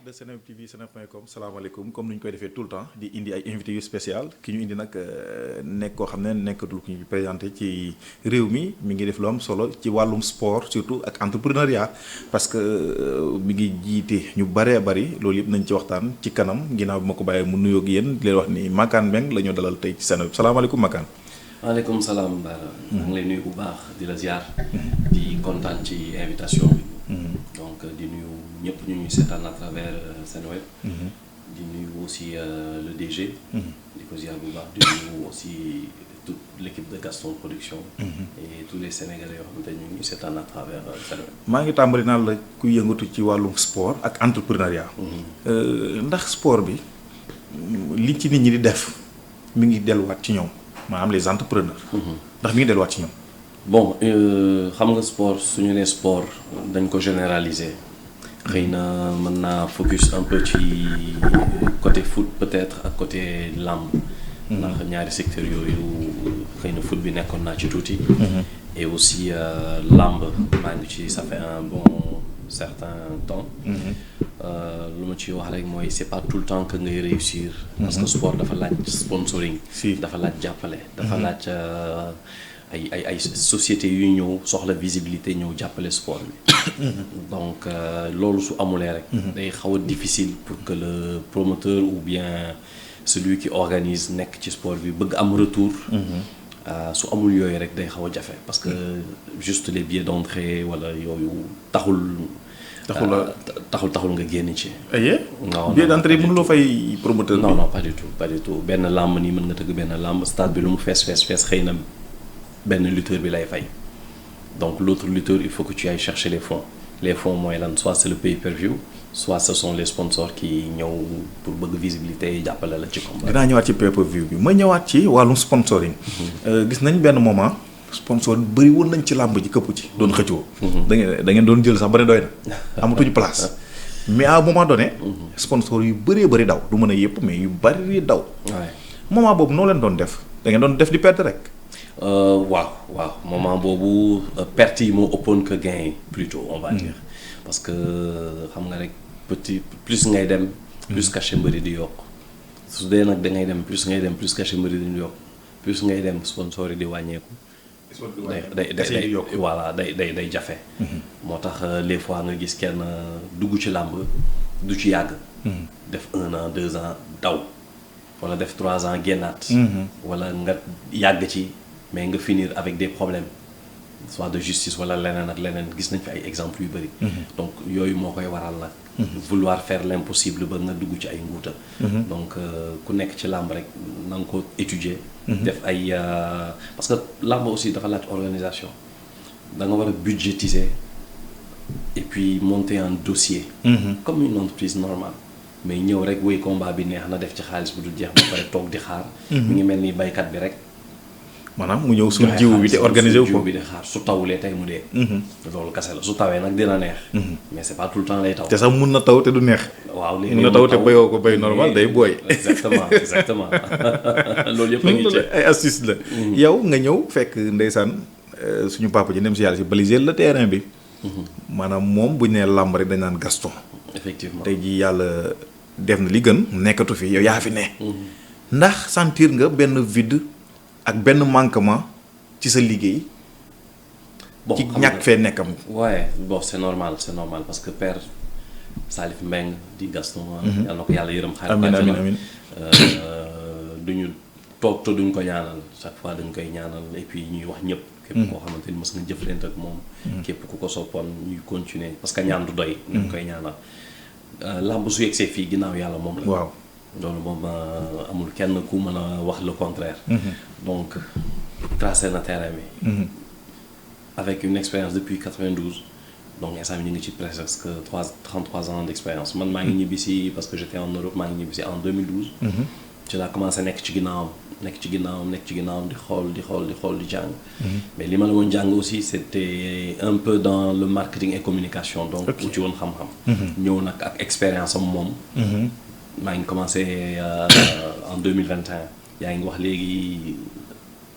de Seneweb TV seneweb.com salaamaaleykum comme ni ñu koy defee tout le temps di indi ay invités yu spécial ki ñu indi nag nekk koo xam ne nekkatul ku ñu présenté ci réew mi ngi def lu am solo ci wàllum sport surtout ak entrepreneuriat parce que mi ngi jiite ñu bëree bëri loolu yëpp nañ ci waxtaan ci kanam ginnaaw bi ma ko bàyyee mu nuyoo ak yéen di leen wax ni Makane Mbengue la ñu dalal tey ci Seneweb salaamaaleykum Makane. waaleykum salaam Bara. maa ngi lay nuyu bu baax di la ziar. di kontaan ci invitation bi. donc di nuyu ñëpp ñu ñuy seetaan à travers Seneweb. di nuyu aussi le DG. di ko ziar bu baax di nuyu aussi toute l'équipe de Gaston Production. et tous les Sénégalais yoo xamante ñu ngi seetaan à travers Seneweb. maa ngi tàmbali naan la ku yëngatu ci wàllum sport ak entrepreneuriat. ndax sport bi li ci nit ñi di def mi ngi delluwaat ci ñoom maanaam les entrepreneurs. ndax mi ngi delluwaat ci ñoom. bon xam nga sport suñu nee sport dañ ko généraliser xëy na mën naa focus un peu ci côté foot peut-être ak côté lamb. ndax ñaari secteurs yooyu xëy na foot bi nekkoon naa ci tuuti. et aussi lamb maa ngi ci ça fait un bon certain temps. lu ma ci wax rek mooy c'est pas tout le temps que ngay réussir. parce que sport dafa laaj sponsoring. dafa laaj jàppale. dafa laaj ay sociétés yu ñëw soxla visibilité ñëw jàppale sport bi. donc loolu su amulee rek. day xaw a difficile pour que le promoteur ou bien celui qui organise nekk ci sport bi bëgg am retour. su amul yooyu rek day xaw a jafe parce que juste les billets d'entrée wala yooyu taxul nga génn ci. non billet d'entrée mënuloo fay promoteur bi. non pas du tout benn làmb nii mën nga tëgg benn làmb stade bi lu mu fees xëy na benn lutteur bi lay fay donc l'autre lutteur il faut que tu ailles chercher les fonds mooy lan soit c'est le pay-per-view soit ce sont les sponsors qui ñëw pour bëgg visibilité jàppale la ci combat. dinaa ñëwaat ci pay-per-view bi ma ñëwaat ci wàllum sponsoring. gis nañ benn moment sponsor bëri woon nañ ci làmb ji këpp ci doon xëccoo. da ngeen doon jël sax ba ne doy na amatuñu place mais à un moment donné. sponsor yu bëri daw du mën a yëpp mais yu bëri daw. moment boobu noo leen doon def da ngeen doon def di perte rek. waaw moment boobu perte yi moo ëppoon que gain yi plutôt on va dire parce que xam nga rek plus ngay dem plus cachet mbëri di yokk su dee nag da ngay dem plus cachet mbëri di yokk plus ngay dem sponsor yi di wàññeeku day jafe moo tax les fois nga gis kenn dugg ci làmb du ci yàgg def 1 an 2 ans daw wala def 3 ans génnaat wala nga yàgg ci mais nga finir avec des problèmes soit de justice wala leneen ak leneen gis nañ fi ay exemples yu bëri. donc yooyu moo koy waral nag. vouloir faire l'impossible ba nga dugg ci ay nguuta. donc ku nekk ci làmb rek na nga ko étudier. def ay parce que làmb aussi dafa laaj organisation da nga war a budgétiser et puis monter un dossier. comme une entreprise normale. mais ñëw rek woy combat bi neex na def ci xaalis bu dul jeex ba pare toog di xaar. mi ngi mel ni baykat bi rek. maanaam mu ñëw suñu jiw bi te organisé wu ko bi di xaar su tawulee tey mu dee. loolu kese la su tawee nag dina neex. mais c'est pas tout le temps lay taw. te sax mun na taw te du neex. waaw léegi mun na taw te bayoo ko bay normal day booy. exactement loolu yëpp a ngi ci ay astuce la. yow nga ñëw fekk ndeysaan suñu papa ji dem si yàlla si baliser la terrain bi. maanaam moom bu ñu nee làmb rek dañ naan Gaston. effectivement tey jii yàlla def na li gën nekkatu fi yow yaa fi ne. ndax sentir nga benn vide. ak benn manquement ci sa liggéey. bon ci ñàkk fee nekkam. waaye bon c'est normal parce que père Salif Mbengue di Gaston. yàlla na ko yàlla yërëm xarit. amiin duñu toog te duñ ko ñaanal chaque fois dañ koy ñaanal et puis ñuy wax ñëpp. képp koo xamante ni mës nga jëflante ak moom. képp ku ko soppoon ñuy continuer parce que ñaan du doy. ñu koy ñaanal làmb su yegsee fii ginnaaw yàlla moom la. waaw. loolu moom amul kenn ku mën a wax le contraire. donc tracé na terrain bi. avec une expérience depuis 92 donc instant bi ñu ngi ci presque 33 ans d'expérience man maa ngi ñibbisi parce que j'étais en Europe maa ngi ñibbisi en 2012. ci laa commencé nekk ci ginnaawam di xool di jàng. mais li ma la woon jàng aussi c'était un peu dans le marketing et communication. donc ku ci woon xam-xam. ñëw nag ak expérience am moom. maa ngi commencé en 2021 yaa ngi wax léegi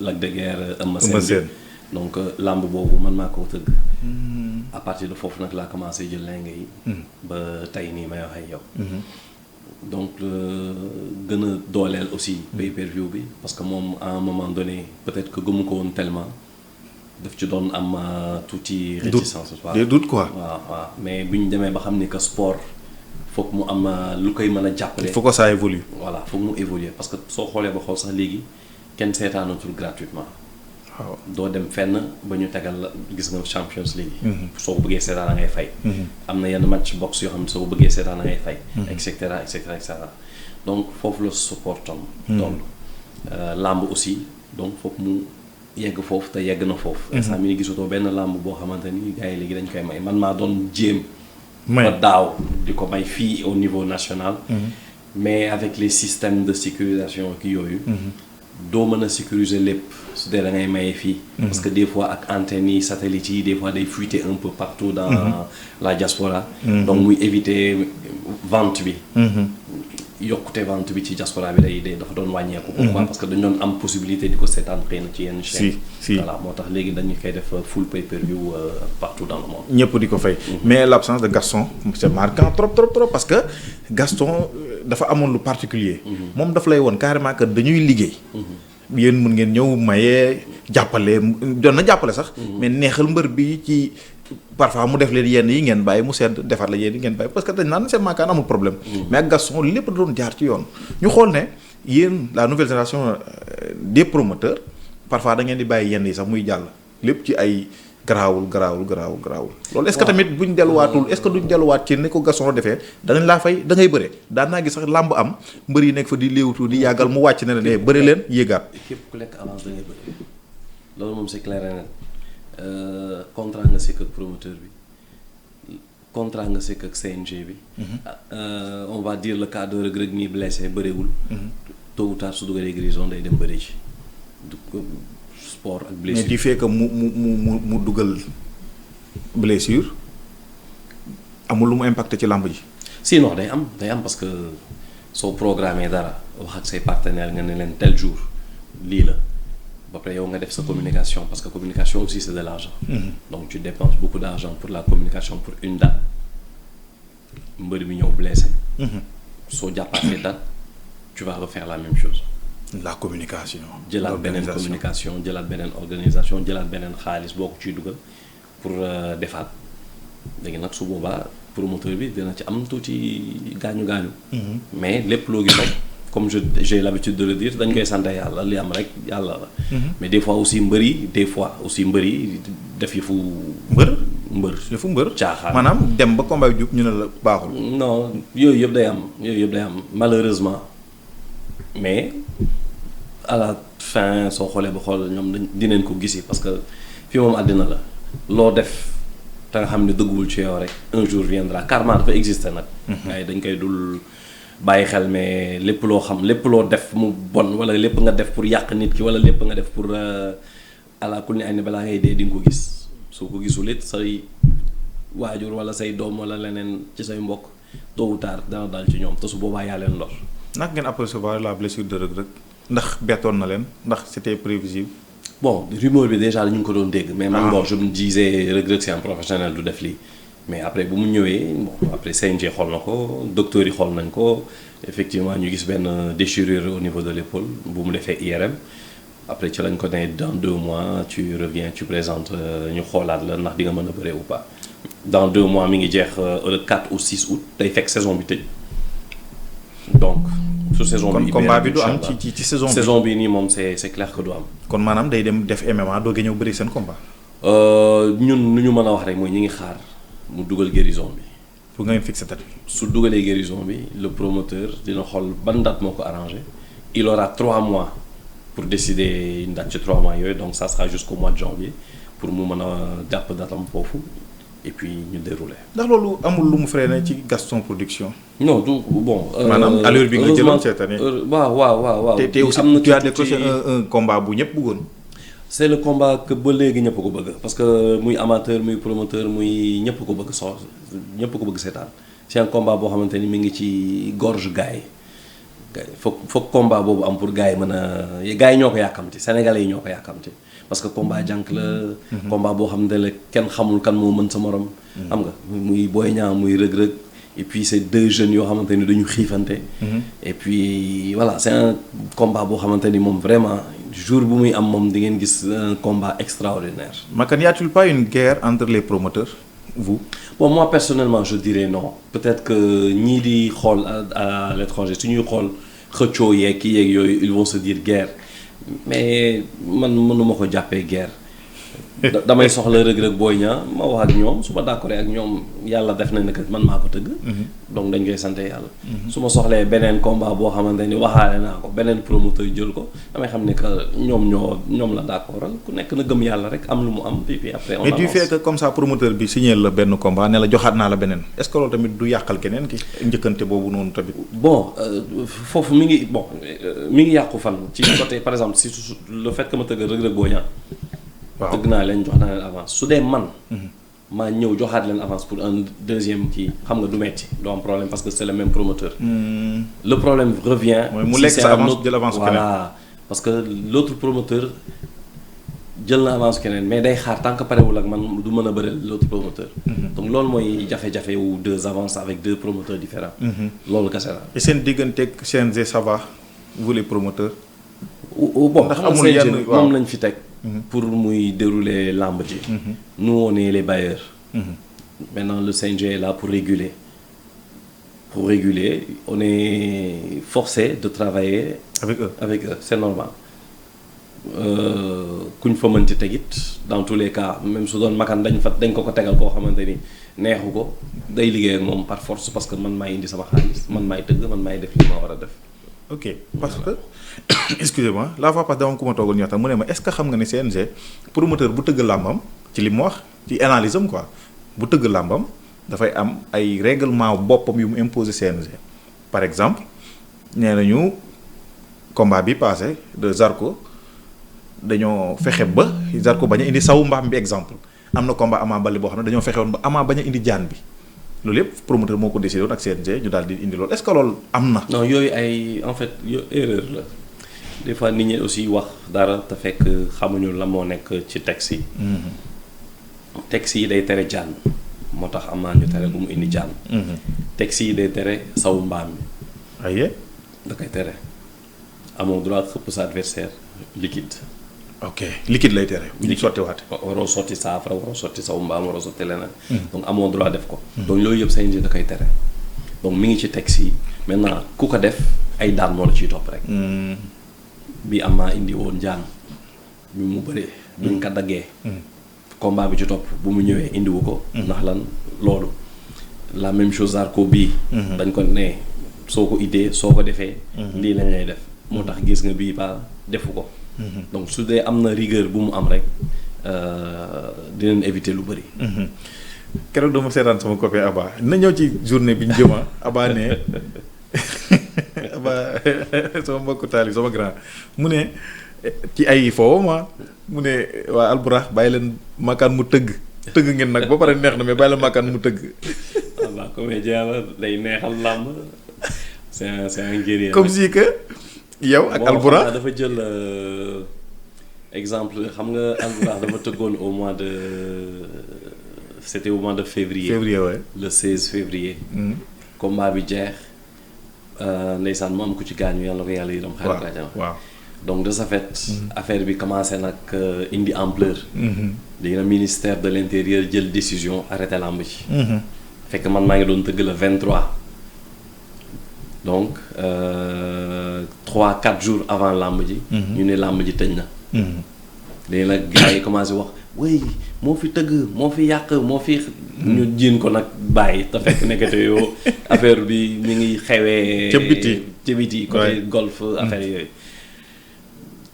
Lac de Guiers Eumeu Sène donc lamb boobu man maa ko tëgg à partir de foofu nag laa commencé jël lenge yi. ba tey nii may wax ak yow. donc gën a dooleel aussi pay-per-view bi parce que moom à un moment donné peut-être que gëmu ko woon tellement daf ci doon am tuuti réticence. des doutes quoi. waaw mais bu ñu demee ba xam ni que sport foog mu am lu koy mën a jàppale. il faut que ça évolue. voilà foog mu évoluer parce que soo xoolee ba xool sax léegi kenn seetaanatul gratuitement. waaw doo dem fenn ba ñu tegal la gis nga Champions League. soo ko bëggee seetaan da ngay fay. am na yenn match box yoo xam ne soo ko bëggee seetaan da ngay fay. et cetera et cetera et cetera donc foofu la supportam donc làmb aussi donc foog mu yegg foofu te yegg na foofu. instant mi ni gisutoo benn làmb boo xamante ni gars yi léegi dañ koy may man maa doon jéem. ba daaw di ko may fii au niveau national. mais avec les systèmes de sécurisation ki yooyu. doo mën a sécuriser lépp su dee da ngay maye fii. parce que des fois ak antennes yi satellites yi des fois day fuiter un peu partout dans la diaspora. donc muy éviter vente bi. yokkute vente bi ci diaspora bi day dafa doon wàññeeku. pourquoi parce que dañu doon am possibilité di ko seetaan xëy na ci yenn chaîne. si voilà moo tax léegi dañu koy def full pay-per-view partout dans le monde. ñëpp di ko fay. mais l'absence de Gaston c'est marquant trop parce que Gaston dafa amoon lu particulier moom daf lay woon carrément que dañuy liggéey. yéen mën ngeen ñëw maye jàppale doon na jàppale sax. mais neexal mbër bi ci parfois mu def leen yenn yi ngeen bàyyi mu sedd defar la yenn yi ngeen bàyyi parce que dañ naan seen maakaan amul problème. mais ak Gaston lépp da doon jaar ci yoon. ñu xool ne yéen la nouvelle génération des promoteurs parfois da ngeen di bàyyi yenn yi sax muy jàll lépp ci ay garaawul. loolu est-ce que tamit buñ delluwaatul est-ce que duñ delluwaat ci ne ko Gaston defee danañ laa fay da ngay bëre daan naa gis sax làmb am mbër yi nekk fa di léewtu di yàggal mu wàcc ne la ne bëri leen yéegaat. képp ku lekk avance da ngay bëri loolu moom c'est clair et net contrat nga sekk ak promoteur bi contrat nga sekk ak CNG bi. on va dire le cas de Reug Reug mi blessé bëriwul. tôt ou tard su dugalee guérison day dem bëri ci sport ak blessure. mais du fait que mu dugal blessure amul lu mu impacté ci làmb ji. sinon day am parce que soo programmé dara wax ak say partenaires nga ne leen tel jour lii la ba pare yow nga def sa communication parce que communication aussi c'est de l'argent. donc tu dépenses beaucoup d'argent pour la communication pour une date mbër bi ñëw blessé. soo jàppaatee date tu vas refaire la même chose. la communication. jëlaat beneen communication jëlaat beneen organisation jëlaat beneen xaalis boo ko ciy dugal pour defaat léegi nag su boobaa promoteur bi dina ci am tuuti gaañu. mais lépp loo gis rek comme j'ai l'habitude de le dire dañ koy sant yàlla li am rek yàlla la. mais des fois aussi mbër yi def yëfu mbër. caaxaan maanaam dem ba combat bi jub ñu ne la baaxul. non yooyu yëpp day am malheureusement mais. à la fin soo xoolee ba xool ñoom dinañ ko gisi parce que fii moom àddina la loo def te nga xam ne dëgguwul ci yow rek un jour viendra karma dafa exister nag. waaye dañ koy dul bàyyi xel mais lépp loo xam lépp loo def mu bon wala lépp nga def pour yàq nit ki wala lépp nga def pour ala kulli ay ni balaa ngay dee di nga ko gis soo ko gisul it say waajur wala say doom wala leneen ci say mbokk tôt ou tard dana dal ci ñoom te su boobaa yaa leen lor. naka ngeen apercevoir la blessure de Reug Reug ndax bettoon na leen ndax c'était prévisible. bon rumeur bi déjà ñu ngi ko doon dégg. mais man bon je me disais Reug Reug c'est un professionnel du def lii. mais après bu mu ñëwee bon après CNG xool na ko docteur yi xool nañ ko effectivement ñu gis benn déchirure au niveau de l'épaule bu mu defee IRM après ci lañ ko ne dans 2 mois tu reviens tu présentes ñu xoolaat la ndax di nga mën a bëree ou pas. dans 2 mois mi ngi jeex le 4 ou 6 août day fekk saison bi tëj donc. su saison bi kon combat bi du am ci saison bi. saison bi nii moom c'est clair que du am. kon maanaam day dem def MMA doo ñëw bëri seen combat. ñun lu ñu mën a wax rek mooy ñi ngi xaar mu dugal guérison bi. pour nga fixer date bi. su dugalee guérison bi le promoteur dina xool ban date moo ko arrangé il aura 3 mois pour décider une date ci 3 mois yooyu donc ça sera jusqu'au mois de janvier pour mu mën a jàpp datam foofu. et puis ñu déroulé. ndax loolu amul lu mu freiné ci Gaston Production. non du bon. maanaam allure bi nga jëloon cette année. waaw. te aussi tu as décroché un combat bu ñëpp bëggoon. c'est le combat que ba léegi ñëpp ko bëgg parce que muy amateur muy promoteur muy ñëpp ko bëgg ñëpp ko bëgg seetaan c'est un combat boo xamante ni mi ngi ci gorge gars yi foog combat boobu am pour gars yi mën a gars yi ñoo ko yàkkamti sénégalais yi ñoo ko yàkkamti parce que combat jànk la. combat boo xam ne la kenn xamul kan moo mën sa morom. xam nga muy Boy Niang muy Reug Reug. et puis c'est deux jeunes yoo xamante ni dañu xiifante. et puis voilà c'est un combat boo xamante ni moom vraiment jour bu muy am moom di ngeen gis un combat extraordinaire. Makan, y a-t-il pas une guerre entre les promoteurs, vous? Bon, moi personnellement je dirais non. Peut-être que ñii di xool à l'étranger su ñuy xool xëccoo yeeg kii yeeg yooyu ils vont se dire guerre mais man mënuma ko jàppee guerre. damay soxla Reug Reug Boy Niang ma wax ak ñoom su ma d'accord ak ñoom yàlla def na ne que man maa ko tëgg. donc dañ koy sant yàlla. su ma soxlee beneen combat boo xamante ni waxaale naa ko beneen promoteur jël ko damay xam ne que ñoom la d'accordal ku nekk na gëm yàlla rek am lu mu am et puis après on avance. mais du fait que comme ça promoteur bi signé la benn combat ne la joxaat naa la beneen est-ce que loolu tamit du yàqal keneen ki njëkkante boobu noonu tamit. bon foofu mi ngi yàqu fan ci côté par exemple si le fait que ma tëgg Reug Reug Boy Niang. waaw tëgg naa leen jox naa leen avance su dee man. maa ñëw joxaat leen avance pour un deuxième kii xam nga du metti du am problème parce que c'est le même promoteur. le problème revient. mooy mu lekk sa avance jël avance keneen voilà parce que l'autre promoteur jël na avance keneen mais day xaar tant que parewul ak man du mën a bëre l'autre promoteur. donc loolu mooy jafe-jafe wu deux avances avec deux promoteurs différents. loolu kese la. et seen digganteeg CNG ça va vous les promoteurs. bon ndax amul yenn moom lañ fi teg. pour muy dérouler lamb ji. nous on est les bailleurs. maintenant le CNG est là pour réguler. Pour réguler on est forcé de travailler. avec eux c'est normal. kuñ fa mënti tegit dans tous les cas même su doon Makan dañ ko tegal koo xamante ni neexu ko day liggéey ak moom par force parce que man maay indi sama xaalis man maay tëgg man maay def li ma war a def. ok parce que excusez-moi la fois passée dama ku ma toogoon ñoo tax mu ne ma est-ce que xam nga ne CNG promoteur bu tëgg làmbam ci li mu wax ci analyse am quoi bu tëgg làmbam dafay am ay règlement boppam yu mu imposer CNG par exemple nee nañu combat bi passé de Zarko dañoo fexe ba Zarko bañ a indi sawu mbaam bi exemple am na combat Ama Baldé boo xam ne dañoo fexe woon ba Ama bañ a indi jaan bi loolu yëpp promoteur moo ko décidé woon ak CNG ñu daal di indi loolu est-ce que loolu am na. non yooyu ay en fait erreur la des fois nit ñi aussi wax dara te fekk xamuñu la moo nekk ci texte yi. texte yi day tere jaan moo tax am naa ñu tere bu mu indi jaan. texte yi day tere sawu mbaam bi. aye da koy tere amoo droit xëpp sa adversaire liquide. ok liquide lay tere. bu ñu sotti waate. waroo sotti saafara waroo sotti sawu mbaam waroo sotti leneen. donc amoo droit def ko. donc loolu yëpp CNG da koy tere. donc mi ngi ci texte yi maintenant ku ko def ay daan moo la ciy topp rek. bi am naa indi woon jaan bi mu bëree. duñ ko daggee. combat bi ci topp bu mu ñëwee indiwu ko. ndax lan loolu la même chose Zarko bii. dañ ko ne soo ko idée soo ko defee. lii lañ lay def moo tax gis nga bii ba defu ko. donc su dee am na rigueur bu mu am rek dinañ éviter lu bëri. keroog dama seetaan sama copain Aba na ñëw ci journée bi ñu jëma Aba ne Aba sama mbokku taali sama grand mu ne ci ay foofu mu ne waa Alburax bàyyi leen Makan mu tëgg ngeen nag ba pare neex na mais bàyyi leen Makan mu tëgg. waaw comédien la day neexal làmb c'est un guerrier comme si que. yow ak Alburax dafa jël exemple xam nga Alburax dafa tëggoon au mois de c'était au mois de février. Ouais. Le 16 février. combat bi jeex ndeysaan mu am ku ci gaañu yàlla ko yàlla yërëm xarit àjjana. waaw donc de ce fait. affaire bi commencé nag indi ampleur. léegi nag ministère de l'intérieur jël décision arrêté lamb ci. fekk man maa ngi doon tëgg le 23. donc 3-4 jours avant làmb ji. ñu ne làmb ji tëj na. léegi nag gars yi commencé wax oui moo fi tëgg moo fi yàq moo fi. ñu jiin ko nag bàyyi te fekk nekkate yoo affaire bi ñu ngi xewee. ca biti côté golf affaire yooyu.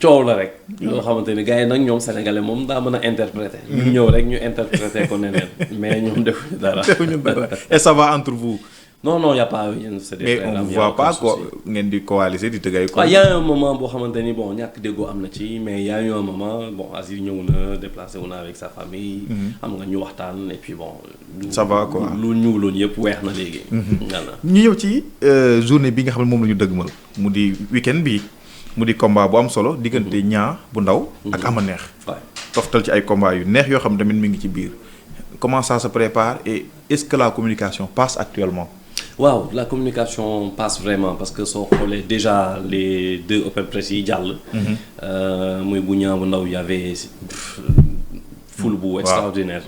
coow la rek. loo xamante ni gars yi nag ñoom sénégalais moom daa mën a interpréter. ñu ñëw rek ñu interpréter ko neneen mais ñoom defuñu dara. et ça va entre vous. non y a pas yenn c'est des mais on ne voit pas ko ngeen di coaliser di tëgg ay. waaw y a un moment boo xamante ni bon ñàkk déggoo am na ci mais y a eu un moment bon Aziz ñëw na déplacé wu na avec sa famille. xam nga ñu waxtaan et puis bon. ça va quoi lu ñuuloon yëpp weex na léegi. ñu ñëw ci journée bi nga xam ne moom la ñu dëgmal mu di week-end bi mu di combat bu am solo diggante Niang bu ndaw ak Ama Neex toftal ci ay combat yu neex yoo xam tamit mi ngi ci biir comment ça se prépare et est-ce que la communication passe actuellement? waaw la communication passe vraiment parce que soo xoolee déjà les 2 open press yi jàll muy bu Niang bu ndaw y avait foule bu extraordinaire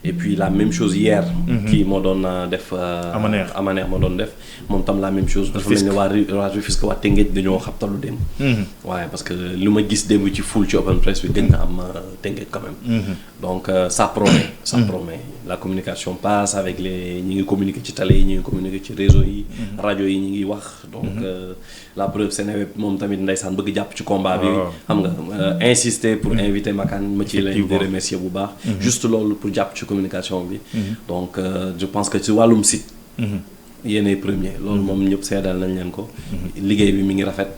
et puis la même chose hier kii moo doon def Ama Neex moo doon def moom tam la même chose dafa mel ni waa Rufisque waa Tëngéej dañoo xabtalu démb waaye parce que lu ma gis démb ci foule ci open press bi gën na am Tëngéej quand même donc ça promet la communication passe avec les ñi ngi communiquer ci télé yi ñi ngi communiquer ci réseau yi rajo yi ñi ngi wax donc la preuve Seneweb moom tamit ndeysaan bëgg jàpp ci combat bi xam nga insister pour inviter Makan ma ci leen di remercier bu baax juste loolu pour jàpp ci communication bi donc je pense que ci wàllum site yéenay premier loolu moom ñëpp seedal nañ leen ko liggéey bi mi ngi rafet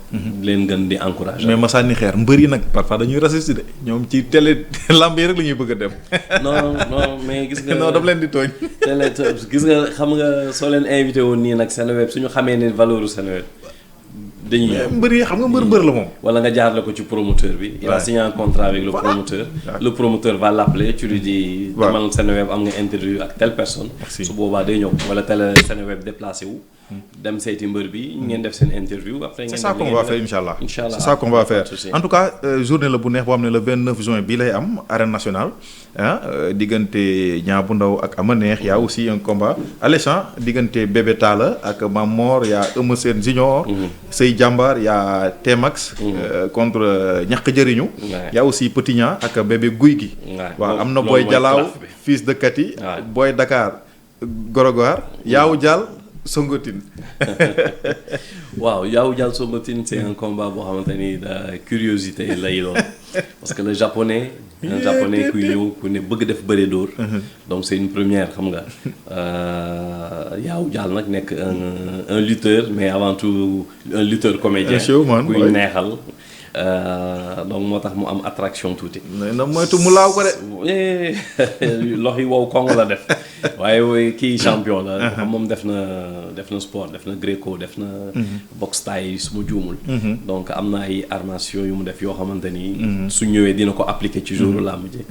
leen gën di encourager mais ma sànni xeer mbër yi nag parfois dañuy raciste de ñoom ci télé lamb yi rek la ñuy bëgg a dem non mais gis nga non daf leen di tooñ télé gis nga xam nga soo leen invité woon nii nag Seneweb suñu xamee ne valeur u Seneweb dañuy mbër yi xam nga mbër la moom wala nga jaarle ko ci promoteur bi il a signé un contrat avec le promoteur va l'appeler tu lui dis demal Seneweb am nga interview ak telle personne su boobaa day ñëw wala télé Seneweb déplacé wu dem seeti mbër bi ngeen def seen interview après ngeen c'est ça qu'on va faire inchallah c'est ça qu'on va faire souci. En tout cas journée la bu neex boo xam ne le 29 juin bii lay am arène nationale diggante Niang bu ndaw ak Ama Neex y a aussi un combat alléchant diggante Bébé Talla ak Mamor y a Eumeu Sène Junior Sey Jambar y a T-Max contre ñàkk jëriñu y a aussi Petit Niang ak Bébé Guy gi waaw am na Boy Jalaaw fils de Kati Boy Dakar Gorogoar Yaawu Dial Songotine waaw Yaawu Dial Songotine c'est un combat boo xamante ni curiosité lay doon parce que le japonais kuy ñëw ku ne bëgg def bëre dóor donc c'est une première xam nga Yaawu Dial nag nekk un lutteur mais avant tout un lutteur comédien kuy neexal donc moo tax mu am attraction tuuti. na moytu mu laaw ko de. loxo yi wow kong la def waaye kii champion la. moom def na sport def na gréco def na. boxe thaï su ma juumul. donc am na ay armation yu mu def yoo xamante ni. su ñëwee dina ko appliquer ci jouru làmb ji.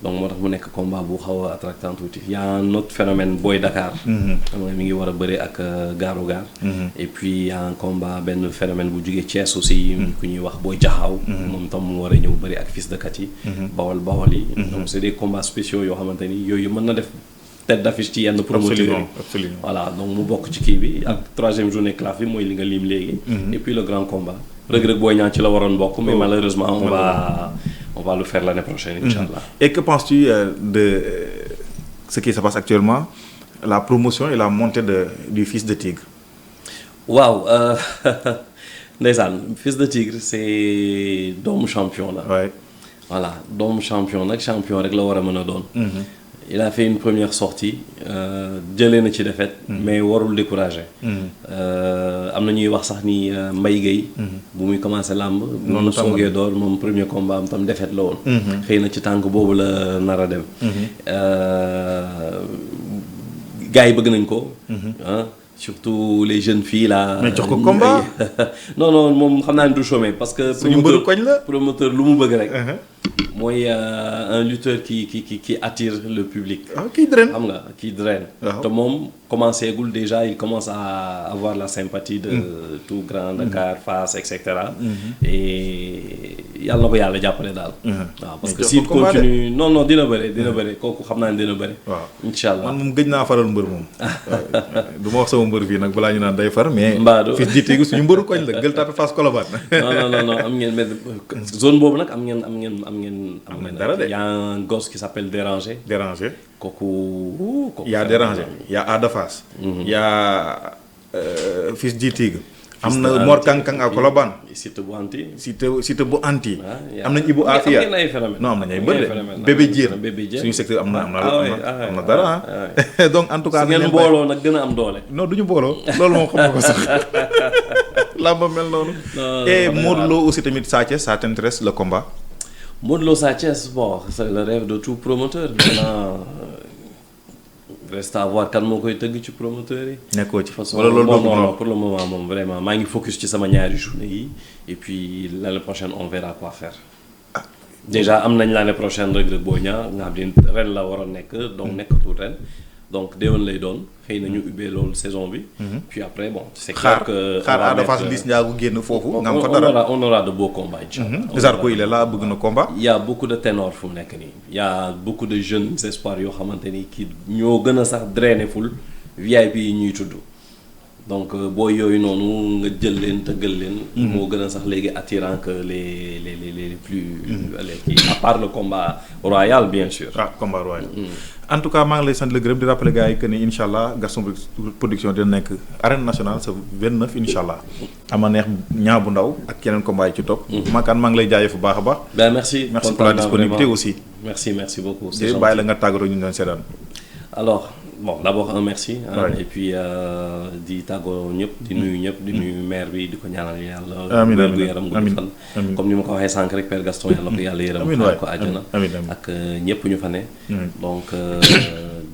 donc moo tax mu nekk combat bu xaw a attractant tuuti y a un autre phénomène Boy Dakar. xam nga mi ngi war a bëre ak Gaaru Gaar. et puis y a un combat benn phénomène bu jugee Thiès aussi. ku ñuy wax Boy Jaxaaw. moom tam mu war a ñëw bëri ak fils de Kati. bawal yi. donc c'est des combats spéciaux yoo xamante ni yooyu mën na def tête d'affiche ci yenn promoteurs yi. absolument voilà donc mu bokk ci kii bi ak troisième journée CLAF bi mooy li nga lim léegi. et puis le grand combat. Reug Reug Boy Niang ci la waroon bokk mais malheureusement on va le faire l'année prochaine, Inch'Allah. Et que penses-tu de ce qui se passe actuellement, la promotion et la montée du Fils de Tigre? Waaw, ndeysaan, Fils de Tigre, c'est doomu champion là. Ouais. Voilà, doomu champion nag champion rek la war a mën a doon. Il a fait une première sortie jëlee na ci défaite mais warul décourager. am na ñuy wax sax ni Mbaye Gueye bu muy commencé làmb bu mu soogee door moom premier combat am tam défaite la woon. xëy na ci tànk boobu la nar a dem. gars yi bëgg nañ ko. Surtout les jeunes filles là. mais jox ko combat. non moom xam naa ne du chômer parce que. suñu mbëru koñ la promoteur lu mu bëgg rek. mooy un lutteur qui attire le public. Qui draine. xam nga qui draine. te moom commencé gul déjà il commence à avoir la sympathie de tout Grand Dakar, Fass et cetera. et yàlla na ko yàlla jàppale daal. waaw parce que s'il continue non dina bëre kooku xam naa ne dina bëre. waaw incha allah man moom gëj naa faral mbër moom. du ma wax sama mbër fii nag balaa ñu naan day far mais. Mbadou Fils de Tigre suñu mbëru koñ la Gueule Tapée Fass Colobane. non am ngeen mais zone boobu nag am ngeen dara de. y a un gosse qui s'appelle Déranger. kooku. y a Déranger y a Ada Fass. y a Fils de Tigre. am na Mor Kankang ak Colobane. Siteu bu anti. Siteu bu anti. am nañ Ibou Afia am ngeen ay phénomène. non am nañ ay mbër de Bébé Diène suñu secteur am na dara donc en tout cas. su ngeen mbooloo nag gën a am doole. non du ñu booloo loolu moom xam nga ko sax làmb mel noonu. et Modou Lo aussi tamit Sa Thiès ça t'intéresse le combat. Modou Lo Sa Thiès bon c'est le rêve de tout promoteur. maintenant reste à voir kan moo koy tëgg ci promoteur yi. nekkoo ci façon wala loolu non pour le moment moom vraiment maa ngi focus ci sama ñaari journée yi et puis l'année prochaine on verra quoi faire. déjà am nañ l'année prochaine Reug Reug Boy Niang nga xam ne ren la war a nekk donc nekkatul ren donc déwén lay doon xëy na ñu ubbee loolu saison bi. puis après bon c'est clair que xaar Ada Fass Liss Ndiago génn foofu. nga am fa dara on aura de beaux combats inchallah. Zarko il est là bëgg na combat. il y a beaucoup de ténors fu mu nekk nii il y a beaucoup de jeunes espoirs yoo xamante ni kii ñoo gën a sax drainer ful VIP yi ñuy tudd. donc booy yooyu noonu nga jël leen tëggal leen. moo gën a sax léegi attirant que les plus. les kii à part le combat royal bien sûr. ah combat royal. en tout cas maa ngi lay sant la gërëm di rappeler gars yi que ni incha allah Gaston production dina nekk arène nationale sa 29 incha allah. ama neex ñaa bu ndaw ak yeneen combat yi ci topp. Makan maa ngi lay jaayee fu baax a baax. ben merci pour la disponibilité aussi. merci beaucoup. c'est gentil bàyyi la nga tàggatoo ñu doon seetaan. alors. bon d'abord un merci et puis di tàggoo ñëpp di nuyu ñëpp di nuyu maire bi di ko ñaanal yàlla wér gu yaram gudd fan comme ni ma ko waxee sànq rek Père Gaston yàlla ko yàlla yërëm xaar ko àjjana ak ñëpp ñu fa ne donc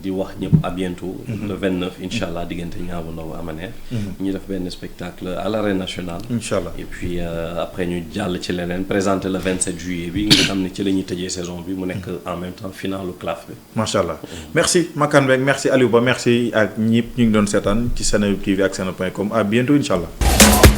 di wax ñëpp à bientôt le 29 incha allah diggante Niang bu Ndaw Amaneex ñu def benn spectacle à l'arène nationale incha allah et puis après ñu jàll ci leneen présenter le 27 juillet bi nga xam ne ci la ñuy tëjee saison bi mu nekk en même temps finalu CLAF bi macha allah merci Makan Mbengue merci Aliou Ba merci ak ñëpp ñu ngi doon seetaan ci Seneweb TV ak seneweb.com à bientôt incha allah